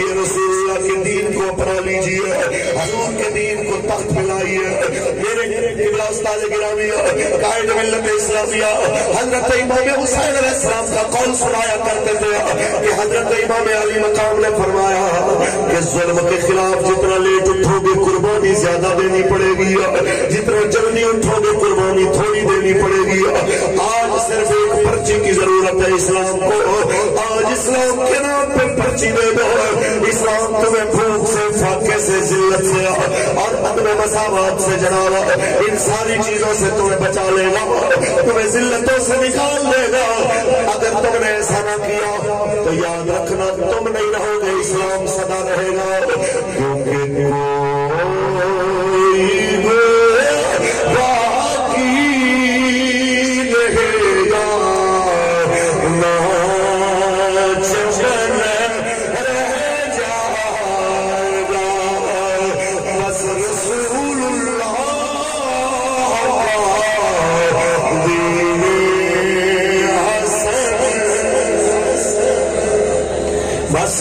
لیجئے رسول اللہ کے دین کو اپنا لیجئے حضور کے دین کو تخت ملائیے میرے قبلہ استاد گرامی قائد ملت اسلامیہ حضرت امام حسین علیہ السلام کا قول سنایا کرتے تھے کہ حضرت امام علی مقام نے فرمایا کہ ظلم کے خلاف جتنا لیٹ اٹھو گے قربانی زیادہ دینی پڑے گی جتنا جلدی اٹھو گے قربانی تھوڑی دینی پڑے گی آج صرف ایک پرچی کی ضرورت ہے اسلام کو آج اسلام کے نام پہ پرچی دے دو اسلام تمہیں بھوک سے فاقے سے ذلت سے اور عدم مساوات سے جناب ان ساری چیزوں سے تمہیں بچا لے گا تمہیں ذلتوں سے نکال دے گا اگر تم نے ایسا نہ کیا تو یاد رکھنا تم نہیں رہو گے اسلام سدا رہے گا کیونکہ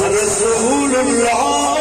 رسول اللہ